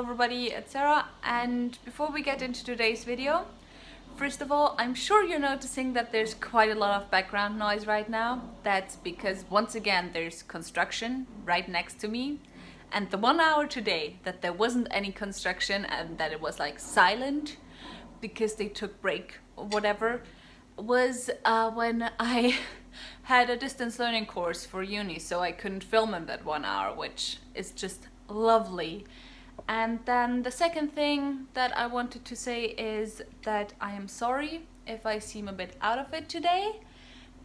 everybody, it's Sarah, and before we get into today's video, first of all, I'm sure you're noticing that there's quite a lot of background noise right now. That's because once again there's construction right next to me, and the 1 hour today that there wasn't any construction and that it was like silent because they took break or whatever was when I had a distance learning course for uni, so I couldn't film in that 1 hour, which is just lovely. And then the second thing that I wanted to say is that I am sorry if I seem a bit out of it today,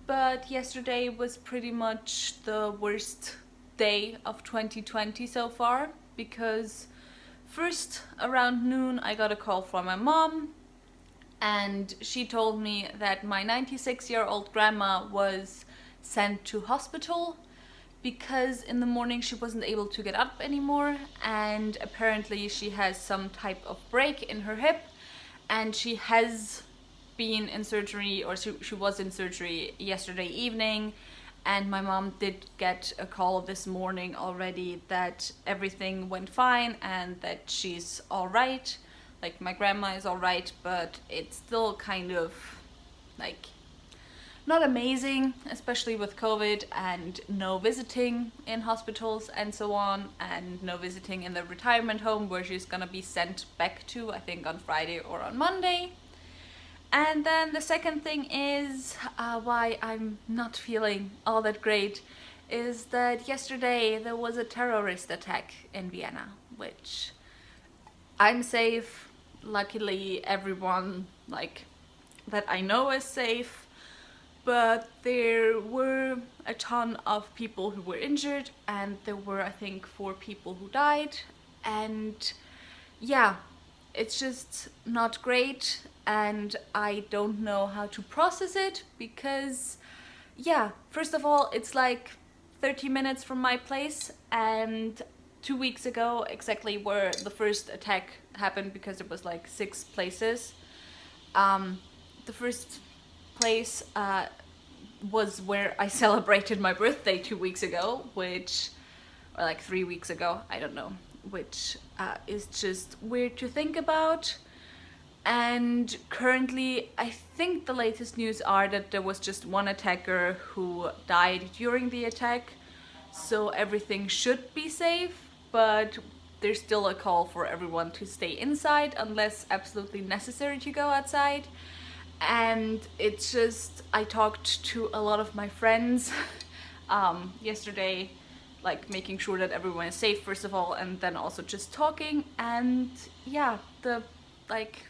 but yesterday was pretty much the worst day of 2020 so far, because first around noon I got a call from my mom, and she told me that my 96-year-old grandma was sent to hospital because in the morning she wasn't able to get up anymore, and apparently she has some type of break in her hip, and she has been in surgery, or she was in surgery yesterday evening. And my mom did get a call this morning already that everything went fine and that she's all right. Like, my grandma is all right, but it's still kind of like not amazing, especially with COVID and no visiting in hospitals and so on, and no visiting in the retirement home where she's gonna be sent back to, I think, on Friday or on Monday. And then the second thing is why I'm not feeling all that great is that yesterday there was a terrorist attack in Vienna, which I'm safe. Luckily, everyone like that I know is safe, but there were a ton of people who were injured, and there were, I think, 4 people who died. And yeah, it's just not great, and I don't know how to process it because, yeah, first of all, it's like 30 minutes from my place, and 2 weeks ago exactly where the first attack happened, because it was like 6 places. The first place was where I celebrated my birthday 2 weeks ago, which, or like 3 weeks ago, I don't know, which is just weird to think about. And currently, I think the latest news are that there was just one attacker who died during the attack, so everything should be safe, but there's still a call for everyone to stay inside unless absolutely necessary to go outside. And it's just, I talked to a lot of my friends yesterday, like making sure that everyone is safe first of all, and then also just talking. And yeah, the like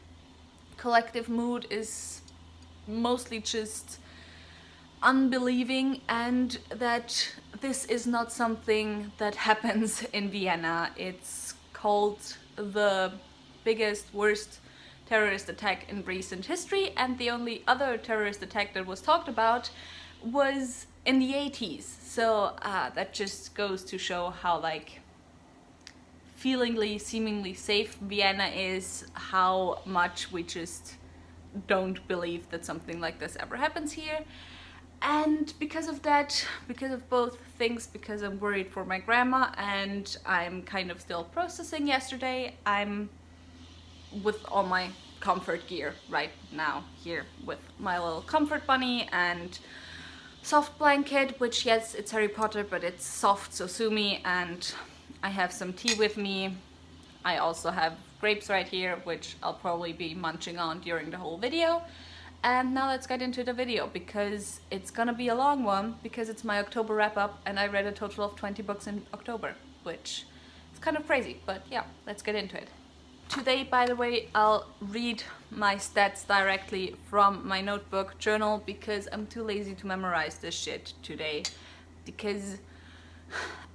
collective mood is mostly just unbelieving, and that this is not something that happens in Vienna. It's called the biggest, worst terrorist attack in recent history, and the only other terrorist attack that was talked about was in the 80s. So that just goes to show how like seemingly safe Vienna is, how much we just don't believe that something like this ever happens here. And because of that, because of both things, because I'm worried for my grandma and I'm kind of still processing yesterday, I'm with all my comfort gear right now here with my little comfort bunny and soft blanket, which, yes, it's Harry Potter, but it's soft, so sue me. And I have some tea with me. I also have grapes right here, which I'll probably be munching on during the whole video. And now let's get into the video, because it's gonna be a long one, because it's my October wrap-up and I read a total of 20 books in October, which is kind of crazy, but yeah, let's get into it. Today, by the way, I'll read my stats directly from my notebook journal, because I'm too lazy to memorize this shit today, because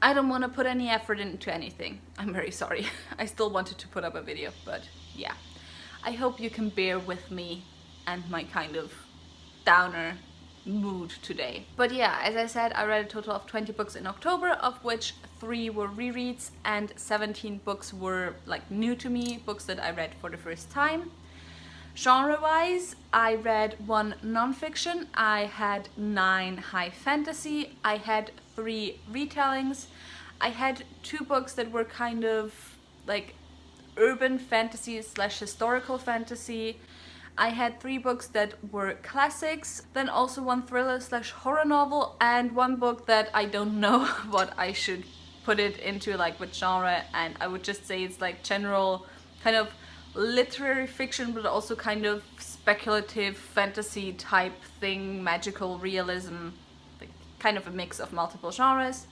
I don't want to put any effort into anything. I'm very sorry. I still wanted to put up a video, but yeah. I hope you can bear with me and my kind of downer mood today. But yeah, as I said, I read a total of 20 books in October, of which 3 were rereads and 17 books were like new to me, books that I read for the first time. Genre-wise, I read 1 non-fiction, I had 9 high fantasy, I had 3 retellings, I had 2 books that were kind of like urban fantasy slash historical fantasy. I had 3 books that were classics, then also 1 thriller slash horror novel, and 1 book that I don't know what I should put it into, like what genre, and I would just say it's like general kind of literary fiction, but also kind of speculative fantasy type thing, magical realism, like kind of a mix of multiple genres.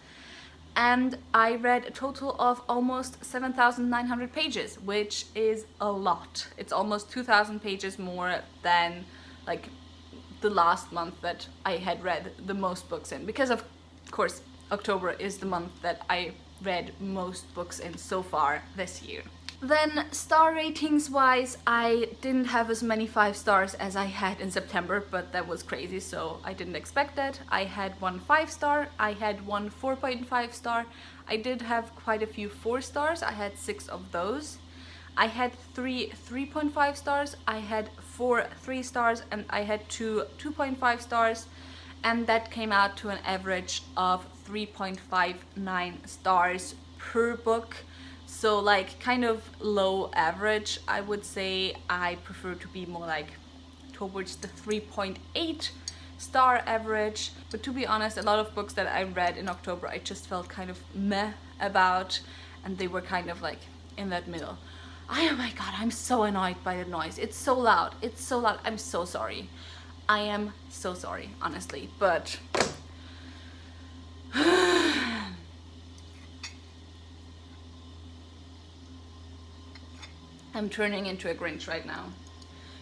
And I read a total of almost 7,900 pages, which is a lot. It's almost 2,000 pages more than like the last month that I had read the most books in, because of course October is the month that I read most books in so far this year. Then star ratings wise, I didn't have as many 5 stars as I had in September, but that was crazy, so I didn't expect that. I had 1 5-star, I had 1 4.5 star, I did have quite a few 4 stars, I had 6 of those. I had 3 3.5 stars, I had 4 3 stars, and I had 2 2.5 stars, and that came out to an average of 3.59 stars per book. So like kind of low average, I would say. I prefer to be more like towards the 3.8 star average. But to be honest, a lot of books that I read in October I just felt kind of meh about, and they were kind of like in that middle. Oh my god, I'm so annoyed by the noise. It's so loud. It's so loud. I'm so sorry. I am so sorry, honestly, but I'm turning into a Grinch right now.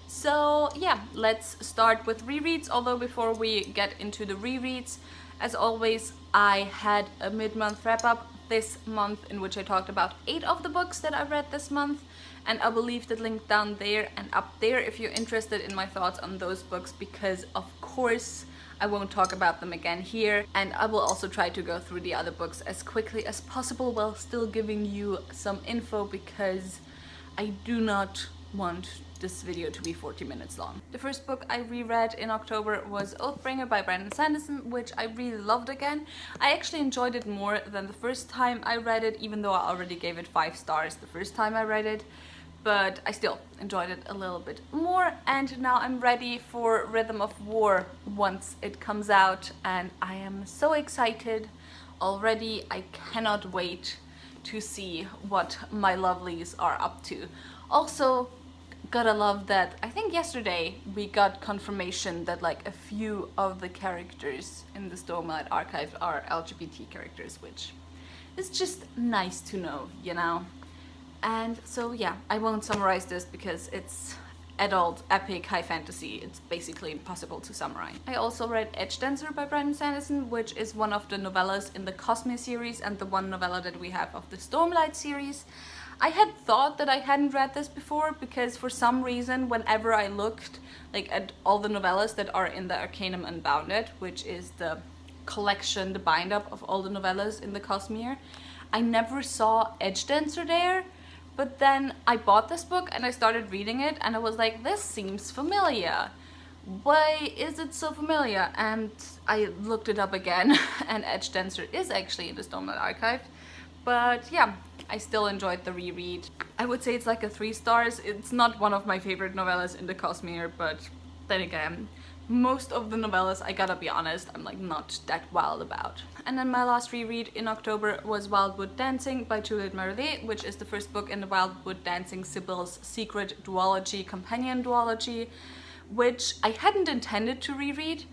So yeah, let's start with rereads. Although before we get into the rereads, as always, I had a mid-month wrap-up this month in which I talked about 8 of the books that I read this month, and I will leave the link down there and up there if you're interested in my thoughts on those books, because of course I won't talk about them again here, and I will also try to go through the other books as quickly as possible while still giving you some info, because I do not want this video to be 40 minutes long. The first book I reread in October was Oathbringer by Brandon Sanderson, which I really loved again. I actually enjoyed it more than the first time I read it, even though I already gave it 5 stars the first time I read it. But I still enjoyed it a little bit more, and now I'm ready for Rhythm of War once it comes out, and I am so excited already. I cannot wait to see what my lovelies are up to. Also, gotta love that I think yesterday we got confirmation that like a few of the characters in the Stormlight Archive are LGBT characters, which is just nice to know, you know? And so yeah, I won't summarize this because it's adult, epic, high fantasy. It's basically impossible to summarize. I also read Edge Dancer by Brandon Sanderson, which is one of the novellas in the Cosmere series and the one novella that we have of the Stormlight series. I had thought that I hadn't read this before because for some reason whenever I looked like at all the novellas that are in the Arcanum Unbounded, which is the collection, the bind-up of all the novellas in the Cosmere, I never saw Edge Dancer there. But then I bought this book and I started reading it and I was like, this seems familiar. Why is it so familiar? And I looked it up again and Edge Dancer is actually in the Stormlight Archive. But yeah, I still enjoyed the reread. I would say it's like a 3 stars. It's not one of my favorite novellas in the Cosmere, but then again, most of the novellas, I gotta be honest, I'm like not that wild about. And then my last reread in October was Wildwood Dancing by Juliette Marollet, which is the first book in the Wildwood Dancing Sibyl's Secret duology, companion duology, which I hadn't intended to reread,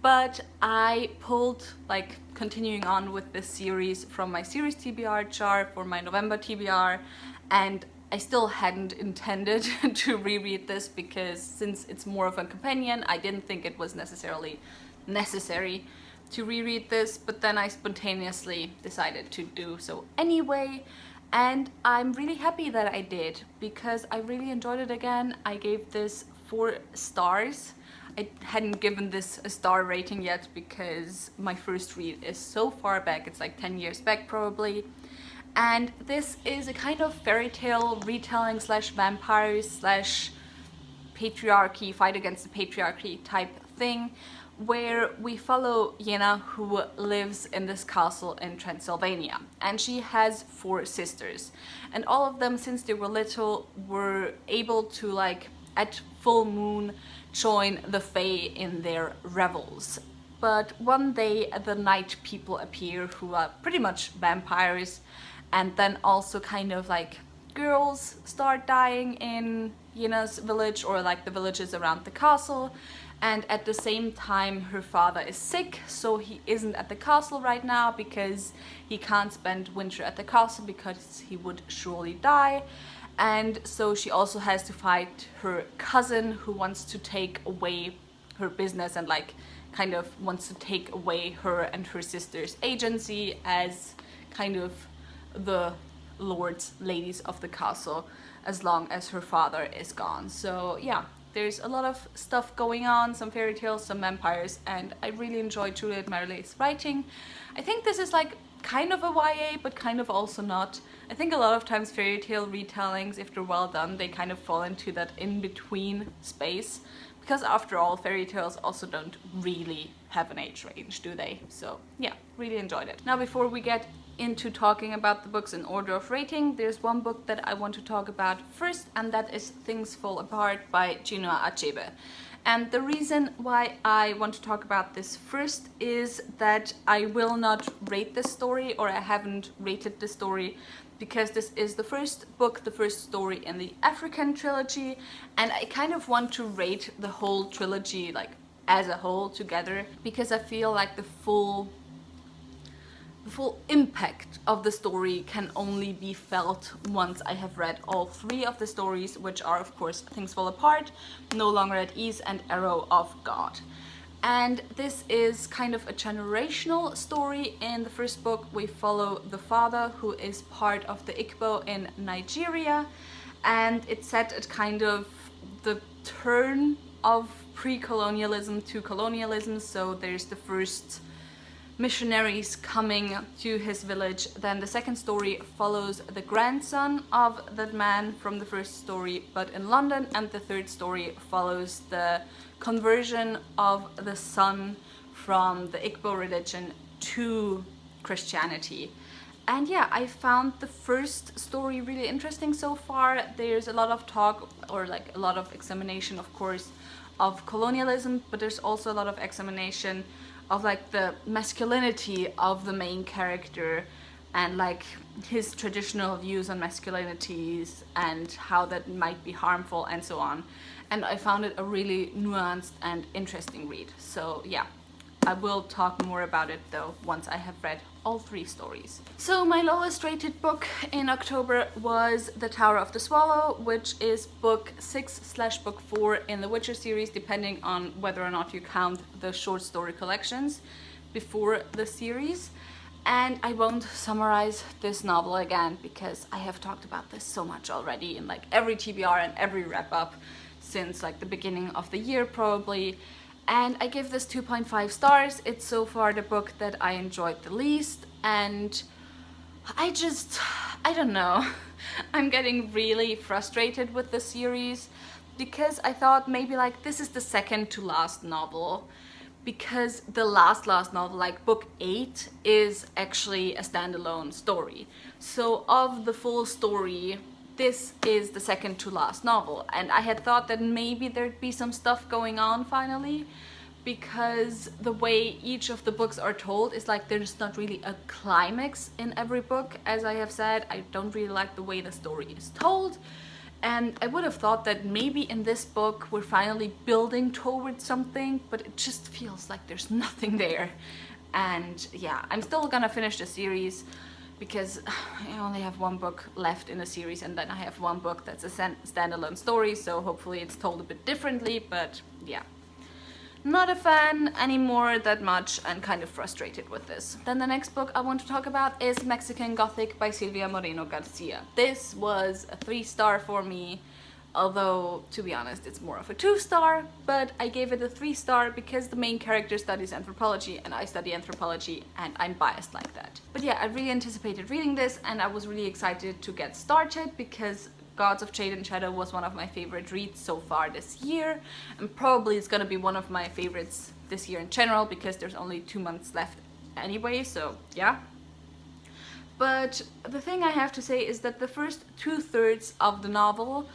but I pulled, like, continuing on with this series from my series TBR jar for my November TBR, and I still hadn't intended to reread this because since it's more of a companion, I didn't think it was necessarily necessary to reread this, but then I spontaneously decided to do so anyway, and I'm really happy that I did because I really enjoyed it again. I gave this 4 stars. I hadn't given this a star rating yet because my first read is so far back, it's like 10 years back probably. And this is a kind of fairy tale retelling slash vampires slash patriarchy, fight against the patriarchy type thing, where we follow Yena, who lives in this castle in Transylvania, and she has 4 sisters, and all of them, since they were little, were able to, like, at full moon join the Fae in their revels. But one day the night people appear, who are pretty much vampires, and then also kind of like girls start dying in Yena's village, or like the villages around the castle. And at the same time her father is sick, so he isn't at the castle right now because he can't spend winter at the castle because he would surely die. And so she also has to fight her cousin, who wants to take away her business and like kind of wants to take away her and her sister's agency as kind of the lords, ladies of the castle, as long as her father is gone. So yeah, there's a lot of stuff going on, some fairy tales, some vampires, and I really enjoy Juliet Marley's writing. I think this is like kind of a YA, but kind of also not. I think a lot of times fairy tale retellings, if they're well done, they kind of fall into that in-between space, because after all, fairy tales also don't really have an age range, do they? So yeah, really enjoyed it. Now, before we get into talking about the books in order of rating, there's one book that I want to talk about first, and that is Things Fall Apart by Chinua Achebe. And the reason why I want to talk about this first is that I will not rate this story, or I haven't rated this story, because this is the first book, the first story in the African trilogy, and I kind of want to rate the whole trilogy like as a whole together, because I feel like the full impact of the story can only be felt once I have read all 3 of the stories, which are of course Things Fall Apart, No Longer at Ease, and Arrow of God. And this is kind of a generational story. In the first book we follow the father, who is part of the Igbo in Nigeria, and it's set at kind of the turn of pre-colonialism to colonialism. So there's the first missionaries coming to his village. Then the second story follows the grandson of that man from the first story, but in London, and the third story follows the conversion of the son from the Igbo religion to Christianity. And yeah, I found the first story really interesting so far. There's a lot of talk, or like a lot of examination, of course, of colonialism, but there's also a lot of examination of like the masculinity of the main character, and like his traditional views on masculinities and how that might be harmful and so on. And I found it a really nuanced and interesting read. So yeah, I will talk more about it though once I have read all 3 stories. So my lowest rated book in October was The Tower of the Swallow, which is book 6/book 4 in the Witcher series, depending on whether or not you count the short story collections before the series. And I won't summarize this novel again, because I have talked about this so much already in like every TBR and every wrap up since like the beginning of the year probably. And I give this 2.5 stars. It's so far the book that I enjoyed the least, and I don't know. I'm getting really frustrated with the series, because I thought maybe like this is the second to last novel, because the last novel, like book 8, is actually a standalone story. So of the full story, this is the second to last novel, and I had thought that maybe there'd be some stuff going on finally, because the way each of the books are told is like there's not really a climax in every book. As I have said, I don't really like the way the story is told, and I would have thought that maybe in this book we're finally building towards something, but it just feels like there's nothing there. And yeah, I'm still gonna finish the series, because I only have 1 book left in the series, and then I have 1 book that's a standalone story, so hopefully it's told a bit differently. But yeah, not a fan anymore that much, and kind of frustrated with this. Then the next book I want to talk about is Mexican Gothic by Silvia Moreno Garcia. This was a 3-star for me, although to be honest it's more of a 2-star, but I gave it a 3-star because the main character studies anthropology and I study anthropology, and I'm biased like that. But yeah, I really anticipated reading this, and I was really excited to get started, because Gods of Jade and Shadow was one of my favorite reads so far this year, and probably it's gonna be one of my favorites this year in general because there's only 2 months left anyway, so yeah. But the thing I have to say is that the first 2/3 of the novel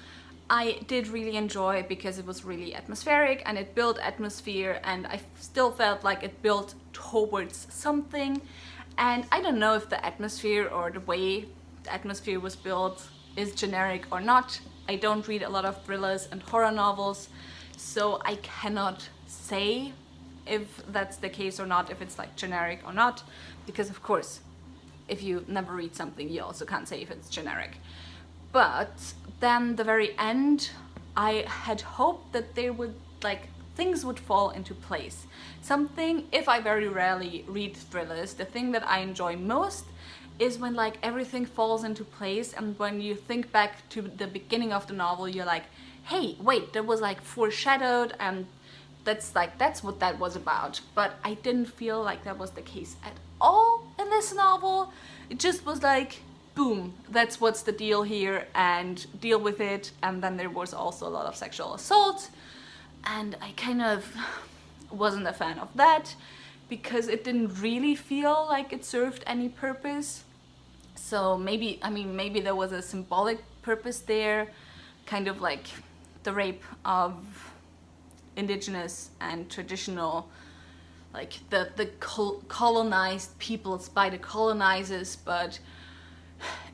I did really enjoy because it was really atmospheric and it built atmosphere, and I still felt like it built towards something. And I don't know if the atmosphere or the way the atmosphere was built is generic or not. I don't read a lot of thrillers and horror novels, so I cannot say if that's the case or not, if it's like generic or not, because of course if you never read something you also can't say if it's generic. But then the very end, I had hoped that there would, like, things would fall into place. Something, if I very rarely read thrillers, the thing that I enjoy most is when like everything falls into place, and when you think back to the beginning of the novel, you're like, hey, wait, that was like foreshadowed, and that's what that was about. But I didn't feel like that was the case at all in this novel. It just was like, boom, that's what's the deal here, and deal with it. And then there was also a lot of sexual assault, and I kind of wasn't a fan of that because it didn't really feel like it served any purpose. So maybe, I mean, maybe there was a symbolic purpose there, kind of like the rape of indigenous and traditional, like the colonized peoples by the colonizers. But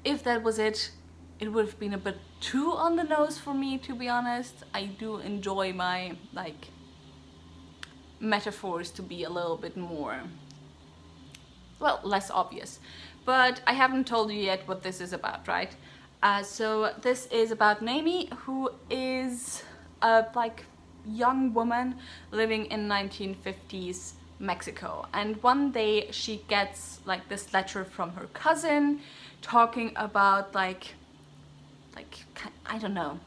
if that was it, it would have been a bit too on the nose for me, to be honest. I do enjoy my, like, metaphors to be a little bit more, well, less obvious. But I haven't told you yet what this is about, right? So this is about Naomi, who is a, like, young woman living in 1950s Mexico. And one day she gets, like, this letter from her cousin talking about, like, I don't know,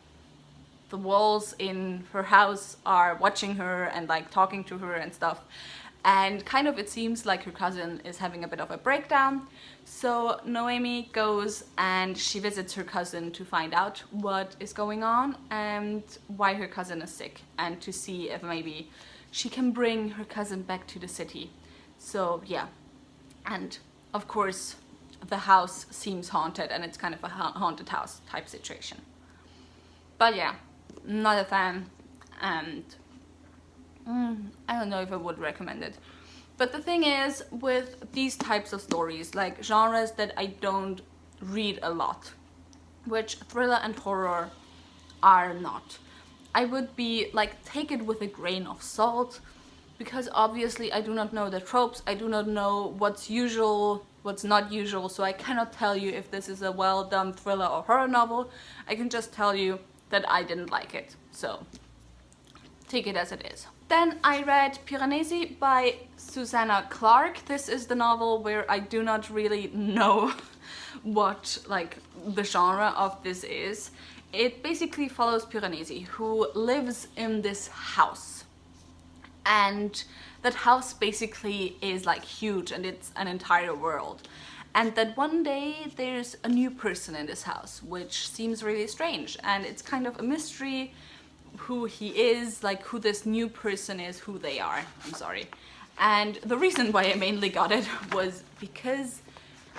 the walls in her house are watching her and like talking to her and stuff. And kind of it seems like her cousin is having a bit of a breakdown. So Naomi goes and she visits her cousin to find out what is going on and why her cousin is sick, and to see if maybe she can bring her cousin back to the city. So yeah, and of course the house seems haunted, and it's kind of a haunted house type situation. But yeah, not a fan, and I don't know if I would recommend it. But the thing is, with these types of stories, like genres that I don't read a lot, which thriller and horror are not, I would be like, take it with a grain of salt, because obviously I do not know the tropes, I do not know what's usual, what's not usual, so I cannot tell you if this is a well done thriller or horror novel. I can just tell you that I didn't like it, so take it as it is. Then I read Piranesi by Susanna Clarke. This is the novel where I do not really know what, like, the genre of this is. It basically follows Piranesi, who lives in this house, and that house basically is like huge, and it's an entire world. And that one day there's a new person in this house, which seems really strange, and it's kind of a mystery who he is, like who this new person is, who they are, I'm sorry. And the reason why I mainly got it was because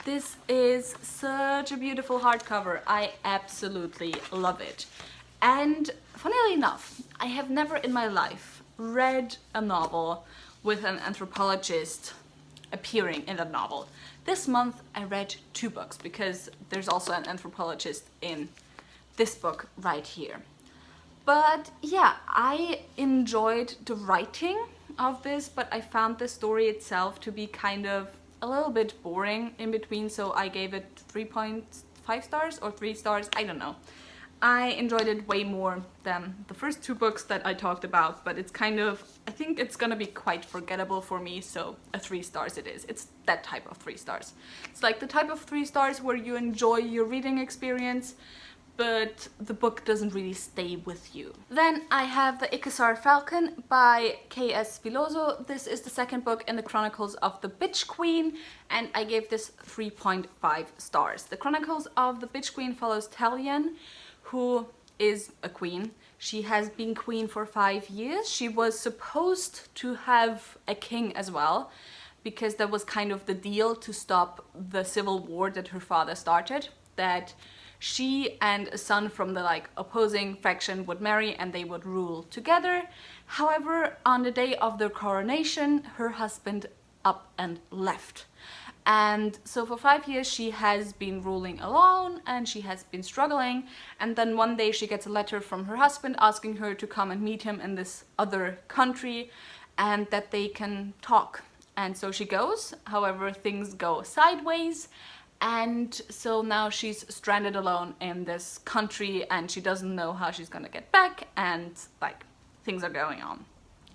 this is such a beautiful hardcover. I absolutely love it. And funnily enough, I have never in my life read a novel with an anthropologist appearing in that novel. This month I read 2 books, because there's also an anthropologist in this book right here. But yeah, I enjoyed the writing of this, but I found the story itself to be kind of a little bit boring in between, so I gave it 3.5 stars or 3 stars, I don't know. I enjoyed it way more than the first 2 books that I talked about, but it's kind of, I think it's gonna be quite forgettable for me, so a 3 stars it is. It's that type of 3 stars. It's like the type of 3 stars where you enjoy your reading experience, but the book doesn't really stay with you. Then I have the Ikesar Falcon by K.S. Veloso. This is the 2nd book in the Chronicles of the Bitch Queen, and I gave this 3.5 stars. The Chronicles of the Bitch Queen follows Talion, who is a queen. She has been queen for 5 years. She was supposed to have a king as well, because that was kind of the deal to stop the civil war that her father started, that she and a son from the like opposing faction would marry and they would rule together. However, on the day of their coronation, her husband up and left. And so for 5 years she has been ruling alone and she has been struggling, and then one day she gets a letter from her husband asking her to come and meet him in this other country and that they can talk. And so she goes. However, things go sideways, and so now she's stranded alone in this country and she doesn't know how she's gonna get back, and like things are going on.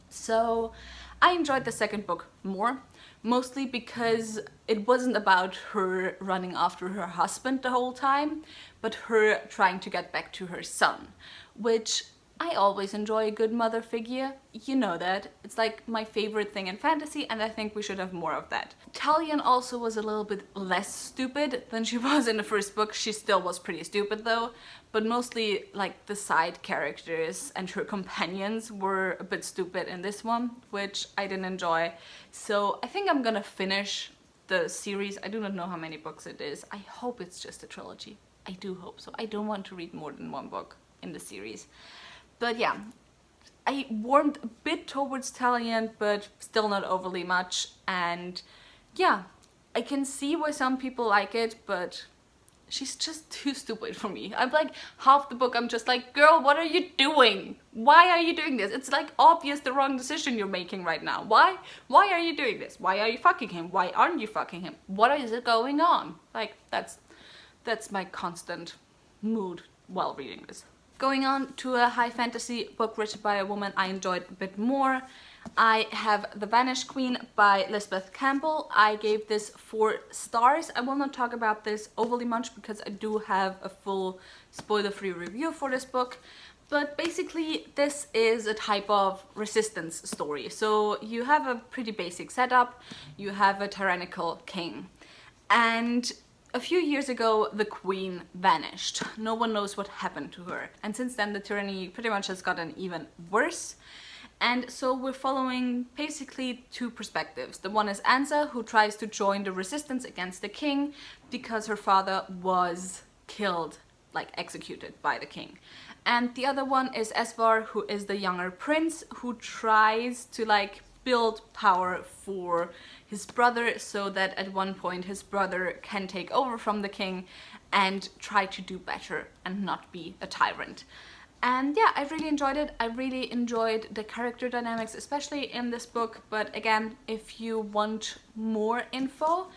So I enjoyed the second book more, mostly because it wasn't about her running after her husband the whole time, but her trying to get back to her son, which I always enjoy a good mother figure. You know that. It's like my favorite thing in fantasy, and I think we should have more of that. Talion also was a little bit less stupid than she was in the first book. She still was pretty stupid though, but mostly like the side characters and her companions were a bit stupid in this one, which I didn't enjoy. So I think I'm gonna finish the series. I do not know how many books it is. I hope it's just a trilogy. I do hope so. I don't want to read more than one book in the series. But yeah, I warmed a bit towards Talion, but still not overly much. And yeah, I can see why some people like it, but she's just too stupid for me. I'm like, half the book I'm just like, girl, what are you doing? Why are you doing this? It's like obvious the wrong decision you're making right now. Why are you doing this? Why are you fucking him? Why aren't you fucking him? What is it going on? Like, that's my constant mood while reading this. Going on to a high fantasy book written by a woman I enjoyed a bit more, I have The Vanishing Queen by Lisbeth Campbell. I gave this 4 stars. I will not talk about this overly much because I do have a full spoiler-free review for this book. But basically this is a type of resistance story. So you have a pretty basic setup. You have a tyrannical king. And a few years ago, the queen vanished. No one knows what happened to her. And since then, the tyranny pretty much has gotten even worse. And so we're following basically 2 perspectives. The one is Ansa, who tries to join the resistance against the king because her father was killed, like executed by the king. And the other one is Esvar, who is the younger prince, who tries to like build power for his brother so that at one point his brother can take over from the king and try to do better and not be a tyrant. And yeah, I really enjoyed it. I really enjoyed the character dynamics, especially in this book. But again, if you want more info,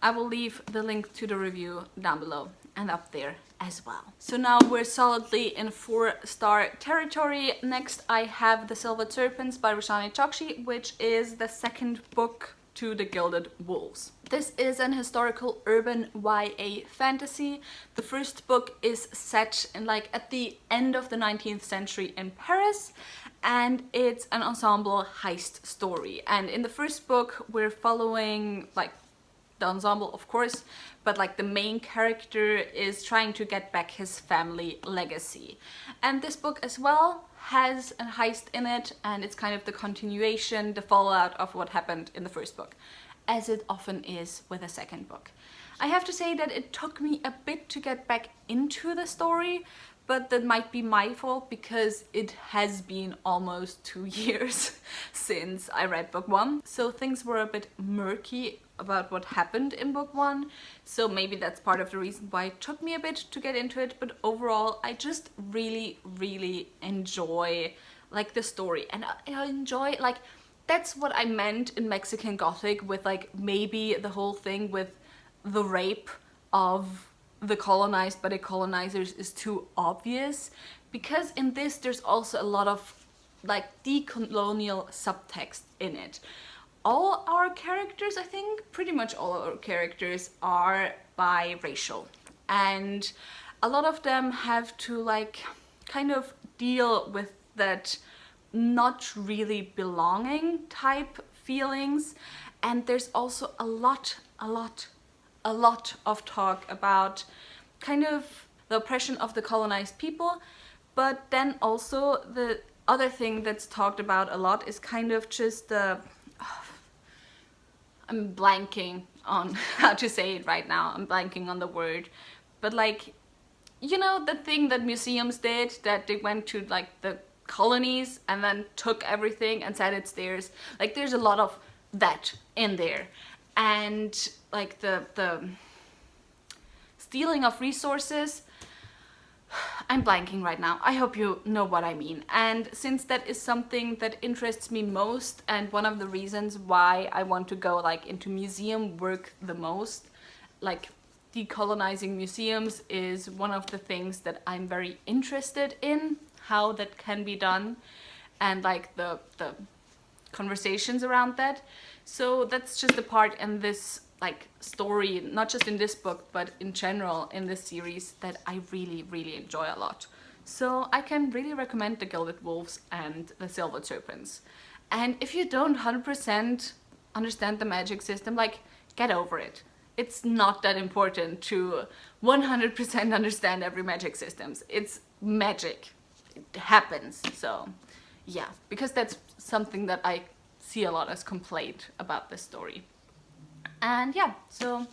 I will leave the link to the review down below and up there as well. So now we're solidly in 4-star territory. Next I have The Silver Serpents by Roshani Chokshi, which is the second book to The Gilded Wolves. This is an historical urban YA fantasy. The first book is set in like at the end of the 19th century in Paris, and it's an ensemble heist story. And in the first book we're following like the ensemble, of course, but like the main character is trying to get back his family legacy. And this book as well has a heist in it, and it's kind of the continuation, the fallout of what happened in the first book, as it often is with a second book. I have to say that it took me a bit to get back into the story, but that might be my fault because it has been almost 2 years since I read book 1. So things were a bit murky about what happened in book 1. So maybe that's part of the reason why it took me a bit to get into it. But overall, I just really, really enjoy like the story. And I enjoy like, that's what I meant in Mexican Gothic with like maybe the whole thing with the rape of the colonized by the colonizers is too obvious, because in this there's also a lot of like decolonial subtext in it. All our characters, I think pretty much all our characters are biracial, and a lot of them have to like kind of deal with that not really belonging type feelings. And there's also a lot of talk about kind of the oppression of the colonized people. But then also the other thing that's talked about a lot is kind of just the... I'm blanking on how to say it right now. I'm blanking on the word. But like, you know, the thing that museums did, that they went to like the colonies and then took everything and said it's theirs. Like, there's a lot of that in there. And like the stealing of resources, I'm blanking right now. I hope you know what I mean. And since that is something that interests me most, and one of the reasons why I want to go like into museum work the most, like decolonizing museums is one of the things that I'm very interested in, how that can be done, and like the conversations around that. So that's just a part in this like story, not just in this book, but in general in this series, that I really enjoy a lot. So I can really recommend The Gilded Wolves and The Silvered Serpents. And if you don't 100% understand the magic system, like, get over it. It's not that important to 100% understand every magic systems. It's magic. It happens. So yeah, because that's something that I see a lot as complaint about this story. And yeah, so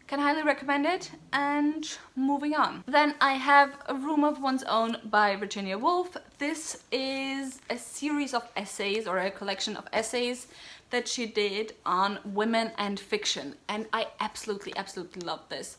can highly recommend it. And moving on. Then I have A Room of One's Own by Virginia Woolf. This is a series of essays, or a collection of essays that she did on women and fiction. And I absolutely love this.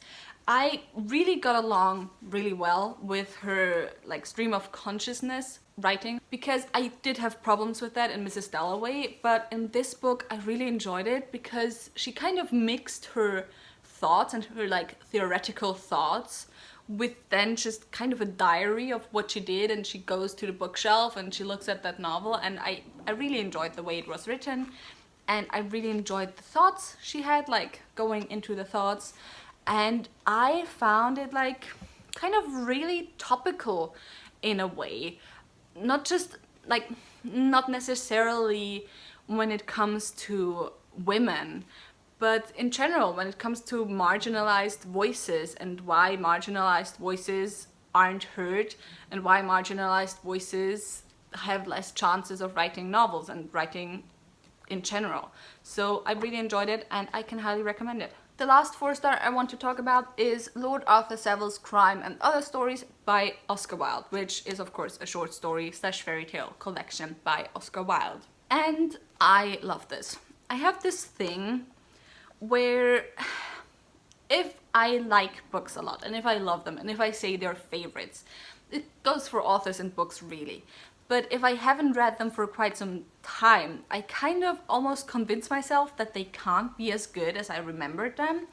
I really got along really well with her like stream of consciousness writing, because I did have problems with that in Mrs. Dalloway, but in this book I really enjoyed it because she kind of mixed her thoughts and her like theoretical thoughts with then just kind of a diary of what she did, and she goes to the bookshelf and she looks at that novel, and I really enjoyed the way it was written, and I really enjoyed the thoughts she had, like going into the thoughts. And I found it like kind of really topical in a way. Not just like, not necessarily when it comes to women, but in general when it comes to marginalized voices, and why marginalized voices aren't heard, and why marginalized voices have less chances of writing novels and writing in general. So I really enjoyed it, and I can highly recommend it. The last 4-star I want to talk about is Lord Arthur Saville's Crime and Other Stories by Oscar Wilde, which is of course a short story / fairy tale collection by Oscar Wilde. And I love this. I have this thing where if I like books a lot, and if I love them, and if I say they're favorites, it goes for authors and books really. But if I haven't read them for quite some time, I kind of almost convince myself that they can't be as good as I remembered them.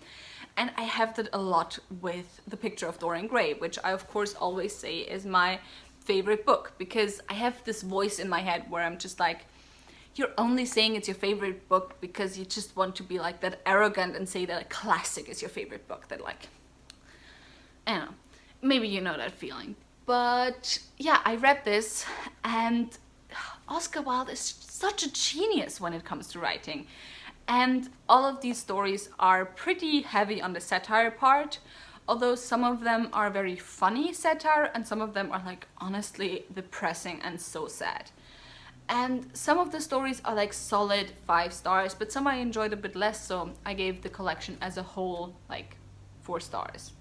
And I have that a lot with The Picture of Dorian Gray, which I of course always say is my favorite book, because I have this voice in my head where I'm just like, you're only saying it's your favorite book because you just want to be like that arrogant and say that a classic is your favorite book. That like, I don't know, maybe you know that feeling. But yeah, I read this, and Oscar Wilde is such a genius when it comes to writing. And all of these stories are pretty heavy on the satire part, although some of them are very funny satire, and some of them are like honestly depressing and so sad. And some of the stories are like solid 5 stars, but some I enjoyed a bit less, so I gave the collection as a whole like 4 stars.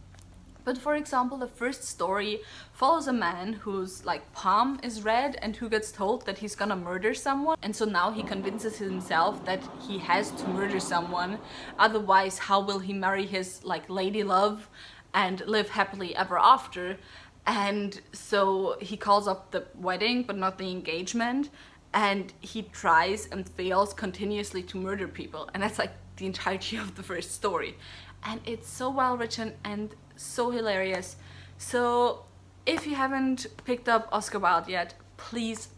But for example, the first story follows a man whose like palm is red and who gets told that he's gonna murder someone. And so now he convinces himself that he has to murder someone. Otherwise, how will he marry his like lady love and live happily ever after? And so he calls up the wedding, but not the engagement. And he tries and fails continuously to murder people. And that's like the entirety of the first story. And it's so well written and so hilarious. So if you haven't picked up Oscar Wilde yet, please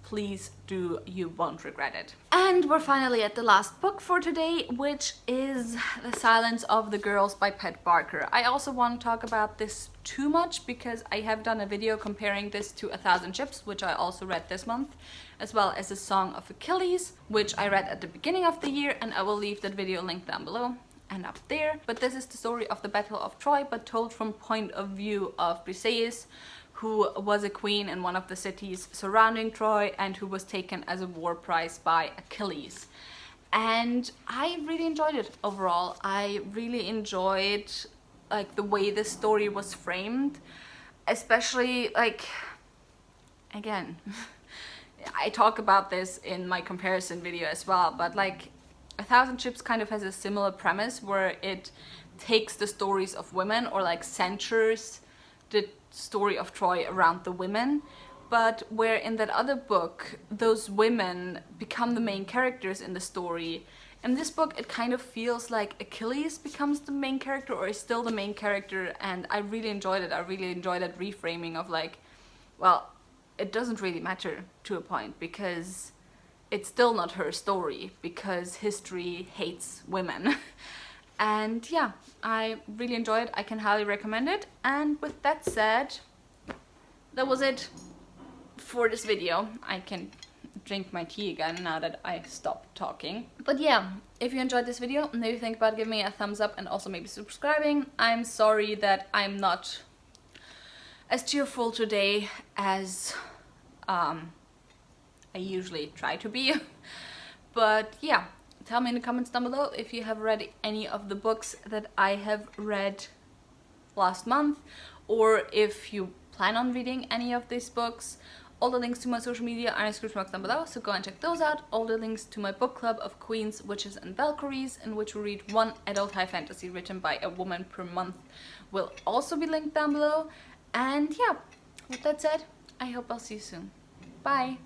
do, you won't regret it. And we're finally at the last book for today, which is The Silence of the Girls by Pat Barker. I also won't talk about this too much because I have done a video comparing this to 1,000 Ships, which I also read this month, as well as A Song of Achilles, which I read at the beginning of the year, and I will leave that video linked down below. end up there. But this is the story of the Battle of Troy, but told from point of view of Briseis, who was a queen in one of the cities surrounding Troy and who was taken as a war prize by Achilles. And I really enjoyed it overall. I really enjoyed like the way the story was framed, especially like, again, I talk about this in my comparison video as well, but like A Thousand Ships kind of has a similar premise where it takes the stories of women, or like centers the story of Troy around the women, but where in that other book those women become the main characters in the story. In this book it kind of feels like Achilles becomes the main character, or is still the main character, and I really enjoyed it. I really enjoyed that reframing of like, well, it doesn't really matter to a point, because it's still not her story, because history hates women. And yeah, I really enjoyed it. I can highly recommend it. And with that said, that was it for this video. I can drink my tea again now that I stopped talking. But yeah, if you enjoyed this video, maybe think about giving me a thumbs up and also maybe subscribing. I'm sorry that I'm not as cheerful today as I usually try to be. But yeah, tell me in the comments down below if you have read any of the books that I have read last month, or if you plan on reading any of these books. All the links to my social media are in the description box down below, so go and check those out. All the links to my book club of Queens, Witches and Valkyries, in which we read one adult high fantasy written by a woman per month, will also be linked down below. And yeah, with that said, I hope I'll see you soon. Bye!